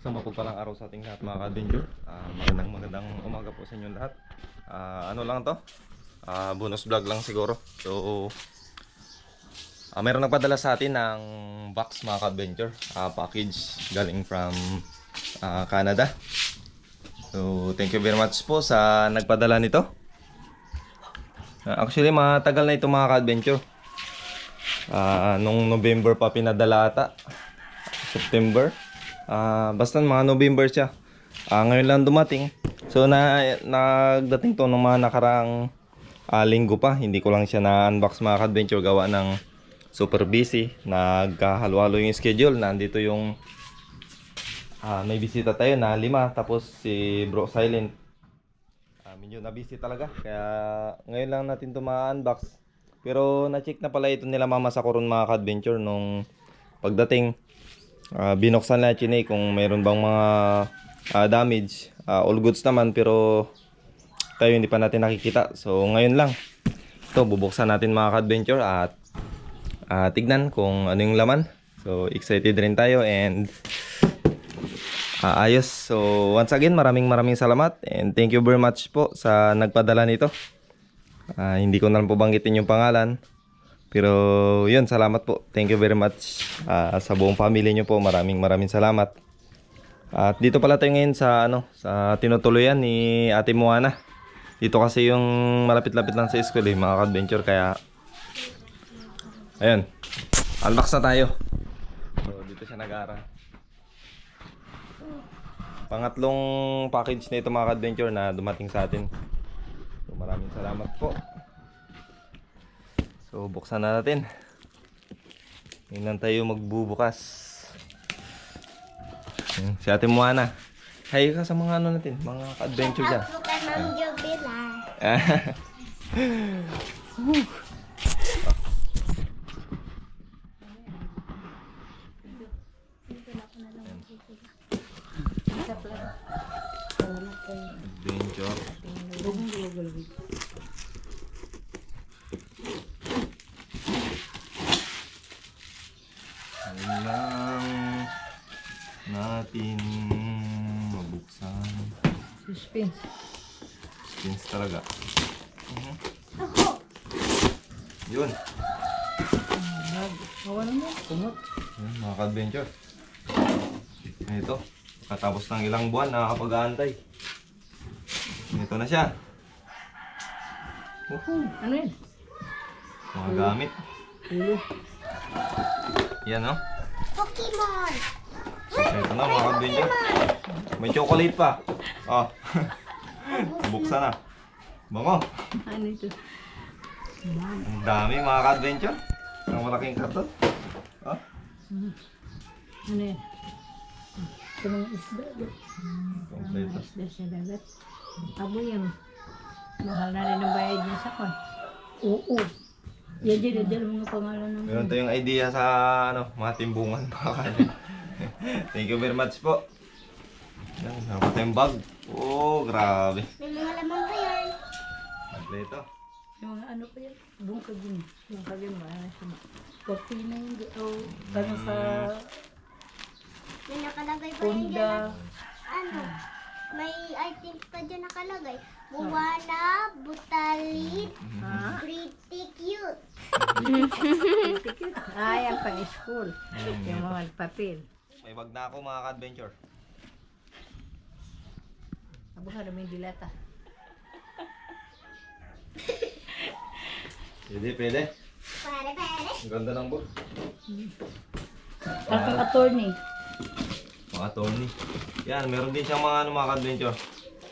Isang mapagpalang araw sa ating lahat mga ka-adventure. Magandang umaga po sa inyo lahat. Ano lang to? Bonus vlog lang siguro. So, mayroon nagpadala sa atin ng box mga ka-adventure. Package galing from Canada. So, thank you very much po sa nagpadala nito. Actually, matagal na ito mga ka-adventure. Nung November pa pinadala ata. September. Basta mga November siya. Ngayon lang dumating. So nagdating to nung mga nakaraang linggo pa. Hindi ko lang siya na-unbox mga ka-adventure. Gawa ng super busy. Nagkahalo-halo yung schedule. Nandito yung may bisita tayo na 5. Tapos si Bro Silent. Medyo na busy talaga. Kaya ngayon lang natin to ma-unbox. Pero na-check na pala ito nila Mama sa Coron mga ka-adventure nung pagdating. Binuksan na Chinay kung mayroon bang mga damage. All goods naman pero tayo hindi pa natin nakikita. So ngayon lang ito bubuksan natin mga ka-adventure at tignan kung ano yung laman. So excited rin tayo and ayos. So once again maraming salamat and thank you very much po sa nagpadala nito. Hindi ko na lang po banggitin yung pangalan. Pero yun, salamat po. Thank you very much sa buong family nyo po. Maraming salamat. At dito pala tayo ngayon sa sa tinutuluyan ni Ate Moana. Dito kasi yung malapit-lapit lang sa school mga ka-adventure. Kaya ayun, unbox na tayo. So dito siya nag-aaral. Pangatlong package na ito mga ka-adventure na dumating sa atin. So maraming salamat po. So buksan na natin. Ngayon tayo magbubukas. Si Ate Moana. Hay ka sa mga ano natin, mga adventure dyan. Adventure. Lang natin mabuksan. Suspense. Suspense talaga. Yun. Wala mo, kumot. Yun, mga ka-adventure. Ito. Katapos ng ilang buwan nakakapag-aantay. Ito na siya. Ano yun? Mga gamit. Ulo. Yan no? Pokemon! Ito na mga ka-adventure. May chocolate pa. Buksan na. Bango. Ano ito? Ang dami mga ka-adventure. Ang malaking karton. Ano yan? Ito mga isda. Kompleto. Isda sa dagat. Abo yan. Mahal na rin ang bayad niya sa kwan. Oo. Yan dyan mga pangalan ng... Meron tayong idea sa mga timbungan mga ka-adventure. Thank you very much po. Yan, nakapot tayong bag. Oh, grabe. May mga laman pa yan. Kompleto. Yung mga ano pa yan? Bungkag yun. Bungkag yun. Ano siya? Cortina yun. O ano sa... May nakalagay pa yan Honda. dyan. Ano? May items pa dyan nakalagay. Buwana, Butalit, Pretty Cute. Ay, ang pang-school. Yung mga papel. May bag na ako mga ka-adventure. Abo ka namin dilata. Pwede. Pare. Ang ganda ng book. Ang attorney. Mga Tony. Yan, meron din siyang mga mga ka-adventure.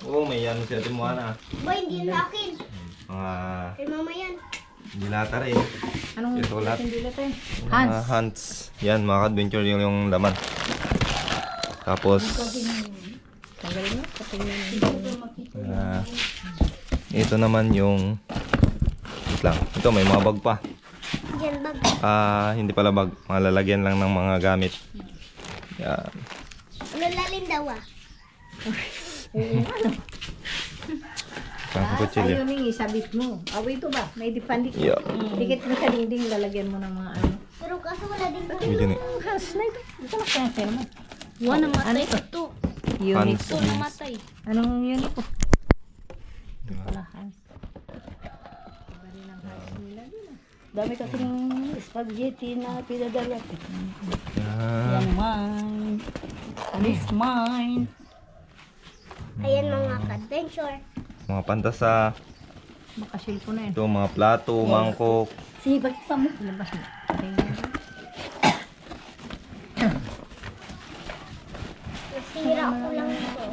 Oo, may yan si Ate Moana. Boy, hindi yun akin. Mga Kay mama yan. dilata rin. Anong Ito lahat. ating dilata yun? Mga hands. Yan, mga ka-adventure yung laman. Tapos, Tanggalin mo? Patingnan mo. ito naman yung... Wait lang. Ito, may mga bag pa. Yan, bag. Hindi pala bag. Mga lalagyan lang ng mga gamit. Yan. Ano lalin daw ah? Pang kutsilyo. Ayaw nang isabit mo. Awi ito ba? May dipandikit. Yeah. Dikit mo sa dingding, lalagyan mo ng mga ano. Pero kaso wala din po. Video ni. Ang has na ito. Ito na kaya naman. Wa namatay ito. Hans Ito beans. namatay. Anong yun ito? Diba? Pala Hans. Dami kasing spaghetti na pinadala. Yan. Yan mine. This mine. Ayan mga ka-adventure. Mga pantasa. Makasil ko na yun. Ito, mga plato, mangkok. Sige, pagkita mo. Labas mo. Sira ko lang ito.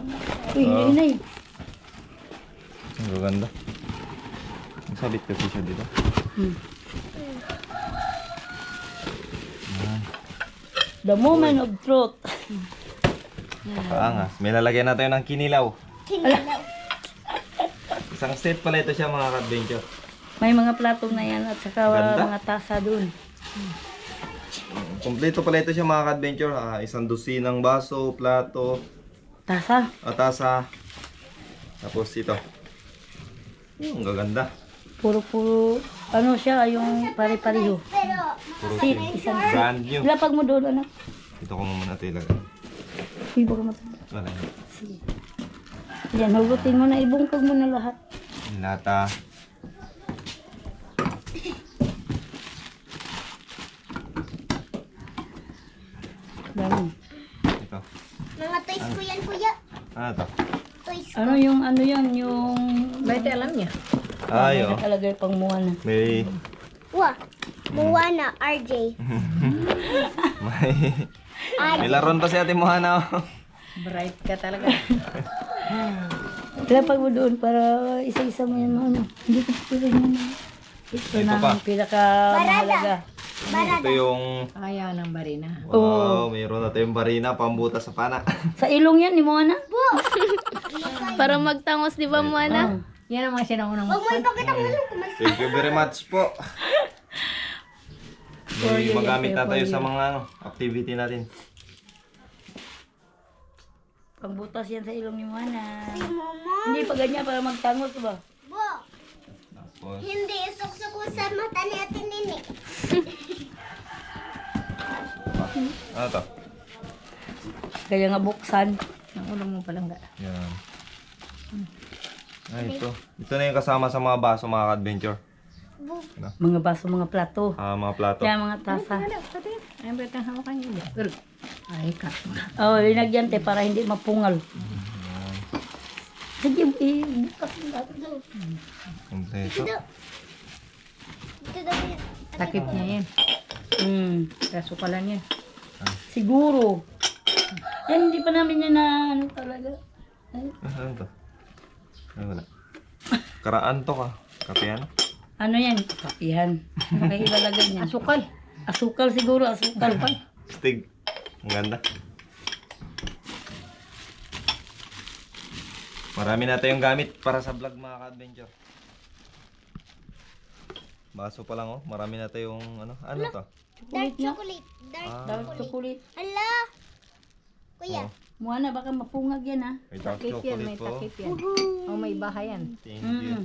Uy, inay. Ang gaganda. Ang sabit kasi siya dito. The moment of truth. Kaangas. May lalagyan natin ng kinilaw. Kinilaw. Isang set pala ito siya mga ka-adventure. May mga plato na yan at saka Ganda. mga tasa dun. Kompleto pala ito siya mga ka-adventure. Isang dosinang baso, plato, Tasa? tasa. Tapos ito. Ang gaganda. Puro-puro, ano siya, yung pare-pareho. Pero, Puro Sit, sim. isang Brand new. Ilapag mo doon, anak. Ito ko muna ito ilagay. Uy, baka matanda. Wala yun. Sige. Yan, hugutin mo na, ibungkag mo na lahat. Lata. Dami. Ito. mga toys ko yan, kuya. Ano ito? Toys ko. Ano yan, yung... Bakit alam niya? Ay, oh. Nakalagay pang muha na. May... Wah, Moana, RJ. May laron pa si Ate Mohana. Oh. Bright ka talaga. Ilapag mo doon para isa-isa mo yan, ano. Hindi ko pala yun. Ito Ito na pa. ang pinakamahalaga. Ito yung... Ayaw ng barina. Wow, mayroon na tayong barina, pambuta sa pana. Sa ilong yan, ni Moana? Para magtangos, di ba, Moana? Yan ang mga sinaunang Huwag mo ipakita mo lang kung mas... Thank you very much po. May magamit na tayo sa mga activity natin. Pangbutas yan sa ilong ni Moana. Si Mama. Hindi pa ganyan para magtangos ba? Bo, Tapos, hindi isok-sok ko sa mata ni Ate Nini. ano to? Kaya nga buksan. Ang ulo mo palang ga. Yan. Ay, ito. Ito na yung kasama sa mga baso, mga ka-adventure. Bo, Mga baso, mga plato. Mga plato. Kaya mga tasa. Ay, ba't ang hawakan niyo? Ay, ka. Oo, linagyan te para hindi mapungal. Sige, bukas mo lahat. Kompleto. ito daw yun. Takip niya yan. Kaso pala niya. Siguro. Yan, hindi pa namin yan na ano talaga. Ay, Ano to? Ay, wala. Karaan to ka. Kapian? ano yan? Kapihan. Ano kayo ilalagay niyan? Asukal. Asukal siguro, asukal. Stig. Ang ganda. Marami na tayong gamit para sa vlog mga ka-adventure. Baso pa lang oh. Marami na tayong ano to? Dark chocolate. Dark Dark chocolate. chocolate. Ala! Kuya, Oh, Muana, baka mapungag yan ha. may dark Takip yan, may chocolate po. takip yan. O may bahay yan. Thank you.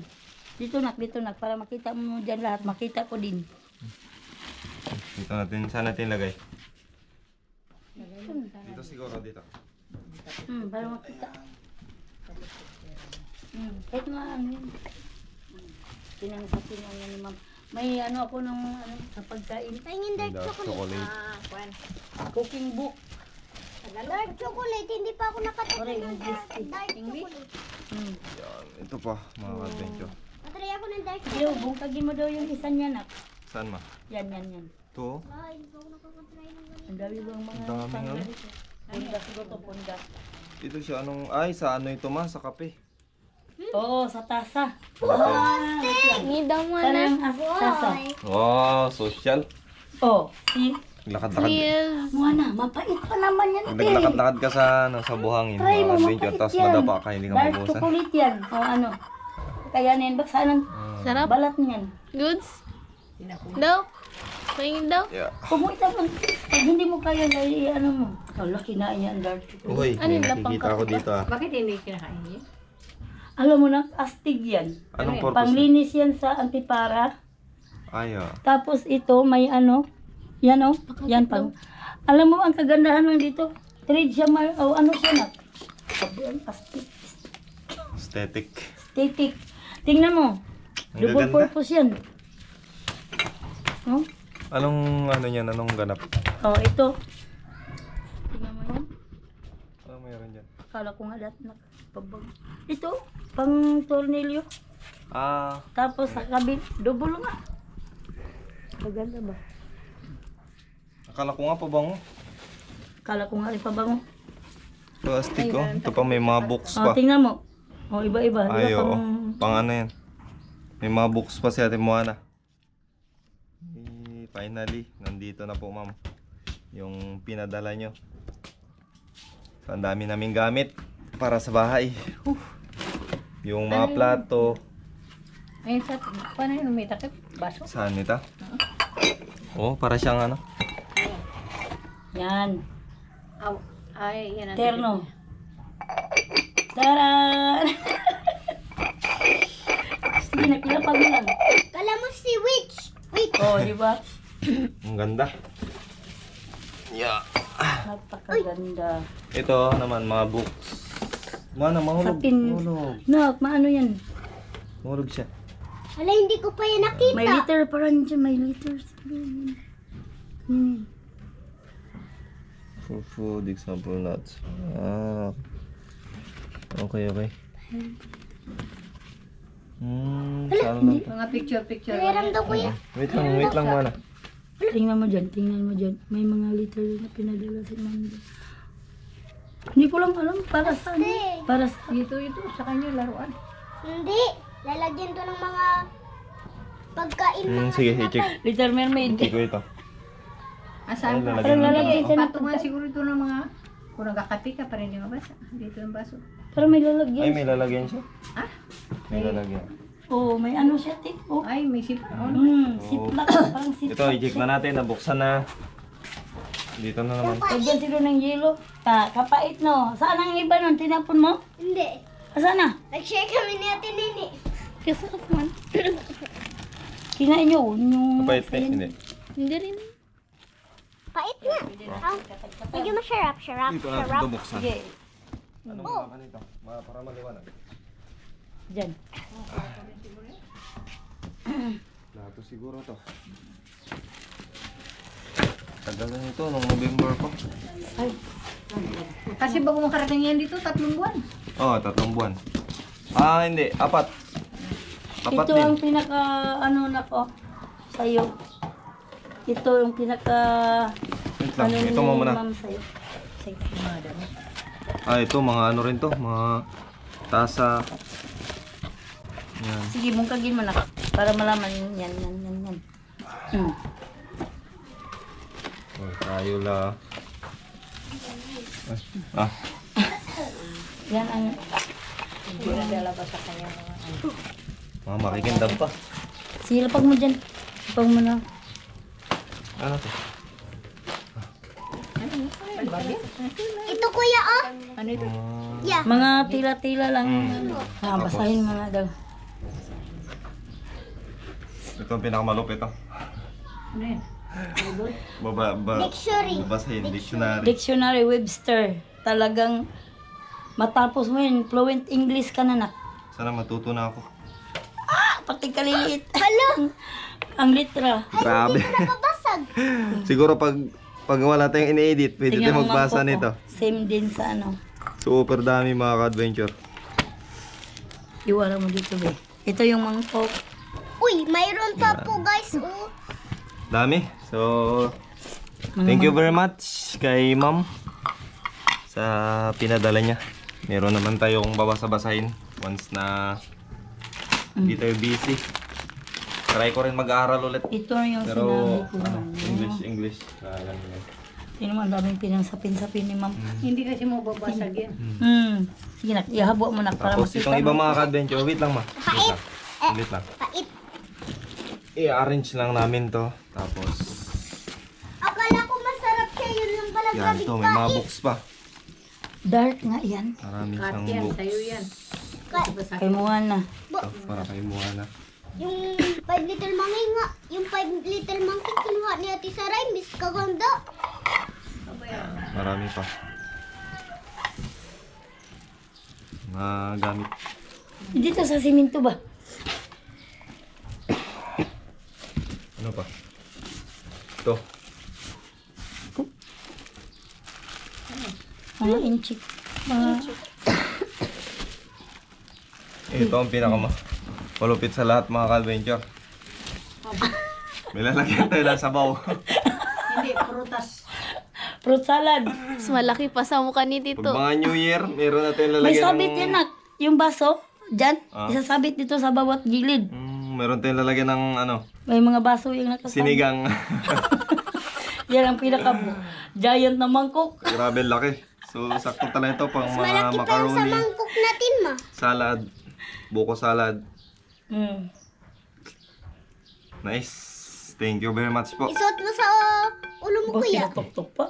Dito nak, para makita mo dyan lahat. Makita ko din. Dito natin, saan natin lagay? Dito siguro, dito. Para makita. Kahit mga ano yun. Pinang yan ni ma'am. May ano ako nung ano, sa pagkain. pahingin May dark chocolate. Cooking book. Dark chocolate, hindi pa ako nakatikman Correct, ng English tea. dark chocolate. Yan. Ito pa, mga ka-adventure. Natry ako ng dark Yo, chocolate. bungkagin mo daw yung isa niya nak. Saan ma? Yan. Ito. Ay, hindi pa ako nakakatry ng ganito. Ang dami bang mga Ang dami, tanggal ano? dito. Punda siguro to, punda. Ito siya, anong, ay, sa ano ito ma? Sa kape. Oo, sa tasa. Ni daw, Sana Moana. yung tasa. Wow, social. Oh, si Lakad-lakad. Please. Muana, mapait pa naman yan. Naglakad-lakad ka sa, sa buhangin. Try Mga mo, adventure. mapait Tapos yan. madapa ka, hindi ka Dark mabusan. chocolate yan. O ano. Kaya na yan, bak saan ang Sarap. balat niyan. Goods. Daw. Pahingin daw. Yeah. Kung mo ito, pag hindi mo kaya, ano mo. Wala, kinain yan, dark chocolate. Uy, Ano may yung lapang nakikita ako dito ah. Bakit hindi kinakain niya? Alam mo na, astig yan. Anong purpose? Panglinis yan sa antipara. Ay, ah. Tapos ito, may ano. Yan o. Yan pang. Alam mo, ang kagandahan mo dito. Trade siya, ano siya na? Sobrang Aesthetic. aesthetic. Tingnan mo. Ang Double gaganda. purpose yan. Oh, Anong ano yan? Anong ganap? oh ito. Tingnan mo yan. Ano mayroon dyan? Akala ko nga dati nakapabag. Ito, pang tornilyo. Ah, Tapos sa kabil, double nga. Maganda ba? akala ko nga pabango. Akala ko nga ipabango. Plastic oh. Ito pa may mga books Oh, pa. tingnan mo. Oh, iba-iba. Ay, Iba oo. pang... Pang ano yan. May mga books pa si Ate Moana. Finally, nandito na po ma'am. Yung pinadala nyo. So, ang dami naming gamit para sa bahay. Yung mga plato. Ayun sa, paano yun? May takip? Baso? Saan ito? Oh, para siyang ano. Yan. Aw, ay, yan ang Terno. Taran! Sige, nakilapag mo lang. Kala mo si Witch. Witch. Oh, di ba? Ang ganda. Yeah. Napakaganda. Ito naman mga books. Mana, mahulog. Sapin. Mahulog. Nak, maano yan? Mahulog siya. Hala, hindi ko pa yan nakita. May liter pa rin dyan. May liter. For food example nuts. Ah. Okay, okay. Saan lang to? mga picture. Meron daw kuya. Wait lang mana. Tingnan mo dyan. May mga liter na pinadala si Manda. Hindi ko lang alam para saan. Hindi. Para sa... Ito, sa kanya laruan. Hindi. Lalagyan to ng mga pagkain mga Sige, tinapay. i-check. Little Mermaid. Check ko ito. Asan? Ay, lalagyan Parang mo. lalagyan siya ng Patungan siguro ito ng mga, kung nagkakape ka, para hindi mabasa. Dito yung baso. Parang may Ay, lalagyan. may lalagyan siya. Ah? May lalagyan. Oh, may ano siya, tip. Oh. Ay, may sip. Ziplock. Parang ziplock. Ito, i-check na natin. Nabuksan na. Dito na naman. Lagyan siguro ng yelo. Kapait no. Saan ang iba nun? Tinapon mo? Hindi. Saan na? Nag-share kami ni Ate Nini. Kasarap man. Kinain nyo. Yung... Kapait na. Hindi. Hindi rin. Pait na. Medyo masarap. Dito natin ito buksan. Sige. Ano ba nito? Para maliwanag. Dyan. Plato siguro to. Tagal na ito, nung November pa. Ay. Kasi bago makarating yan dito, 3 buwan. Oo, 3 buwan. Ah, hindi. 4. 4 Ito din. ang pinaka... Ano na ko. Sa'yo. Ito yung pinaka... Wait lang, Ano ito mo muna. Ma'am sa'yo. Sige. Ah, ito, mga ano rin to. Mga tasa. Yan. Sige, mungkagin mo na. Para malaman yan. Oh, tayo la. Ah, Yan ang... Hindi na dala pa sa kanya mga ano. mga makikindab pa. Sige, lapag mo dyan. Lapag mo na. Ano to? Ito kuya oh. Ano ito? Yeah. Mga tila-tila lang. Basahin mo na daw. Ito ang pinakamalupit oh. Ano yan? Dictionary. Babasahin, dictionary. Dictionary Webster. Talagang matapos mo yun, fluent English ka na. Sana matuto na ako. Pati kaliliit. Hala. Ang litra. Grabe. Napabasag. Siguro pag wala tayong ine-edit, pwede Tingnan tayo mo, magbasa mangkok, nito. oh. Same din sa ano. Super dami mga ka-adventure. Iwala mo dito, be. Ito yung mangkok. Uy, mayroon pa po guys. Oh. Dami. So, thank you very much kay ma'am sa pinadala niya. Meron naman tayong babasa-basahin once na hindi tayo busy. Try ko rin mag-aaral ulit. Ito yung Pero, sinabi ko. English. Alam niyo. Yun naman, daming pinangsapin-sapin ni ma'am. Hindi kasi mo babasag yan. Sige na, ihabo mo na para Tapos makita itong mo. ibang mga ka-adventure, wait lang ma. Wait lang. Wait lang. Pait. I-arrange lang namin to. Tapos, Akala ko masarap siya. Yun lang pala. yan Grabe to. May mga books pa. Dark nga yan. Marami Kat siyang yan, books. sa'yo yan. Kay Moana. Ito, para kay Moana. Yung 5 little monkey nga. Yung 5 little monkey kinuha ni Ate Saray. Miss kaganda. Marami pa. gamit. Dito sa simento ba? Ano pa? Ito. Mga inchik. Mga... Ito ang malupit sa lahat mga ka-adventure. May lalagyan tayo ng sabaw. Hindi, prutas. Fruit salad. Mas malaki pa sa mukha ni Pag Tito. mga New Year, meron natin May lalagyan sabit yan nak. Yung baso. Diyan. Ah. Isasabit dito sa bawat gilid. Meron tayong lalagyan ng May mga baso yung nakasabit. sinigang. Yan ang pinaka giant na mangkok. Grabe laki. So, sakto talaga ito pang mga Malaki pa yung sa macaroni, mangkok natin, ma. salad, buko salad. Mm. Nice. Thank you very much po. Isuot mo sa ulo mo, Bakit kuya. tinatok-tok pa?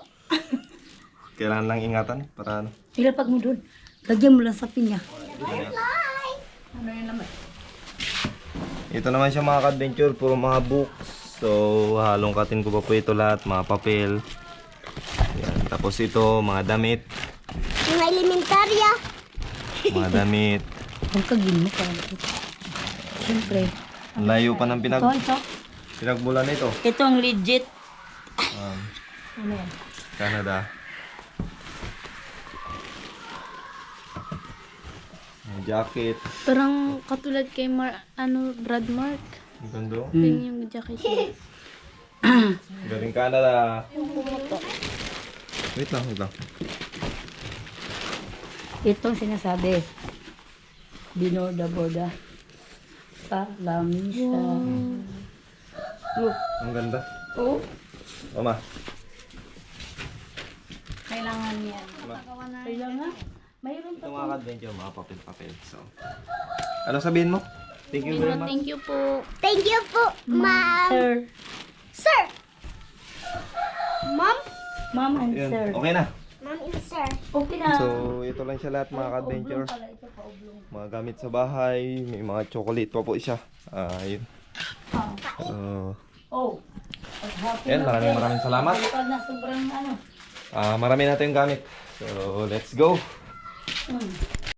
Kailangan lang ingatan para ano. Ilapag mo doon. Lagyan mo lang sa pinya. Ito naman siya mga ka-adventure, puro mga books. So, halongkatin ko pa po ito lahat, mga papel. Yan. Tapos ito, mga damit. Mga elementarya. Mga damit. Ang kagin mo pa. Siyempre. Ang layo pa ng Ito. pinagmulan nito. Ito ang legit. Ano yan? Canada. Ang jacket. Parang katulad kay Brad Mark. Ang ganda. Yun yung jacket niya. Galing Canada. Wait lang. Ito ang sinasabi. Binoda-boda. Sa lamisa. Look. Ang ganda. Oh. Mama. Kailangan yan. Kailangan. Mayroon Ito mga ka-adventure, mga papel. So, ano sabihin mo? Thank you very much. Thank you po. Thank you po, ma'am. Sir. Sir. Ma'am. Ma'am and Yun. sir. Okay na. Ma'am and sir. Okay na. So, ito lang siya lahat mga ka-adventure. Mga gamit sa bahay, may mga chocolate pa po siya. Yun. So, Oh. yan, maraming salamat. Pag na sobrang ano. Marami natin gamit. So, let's go.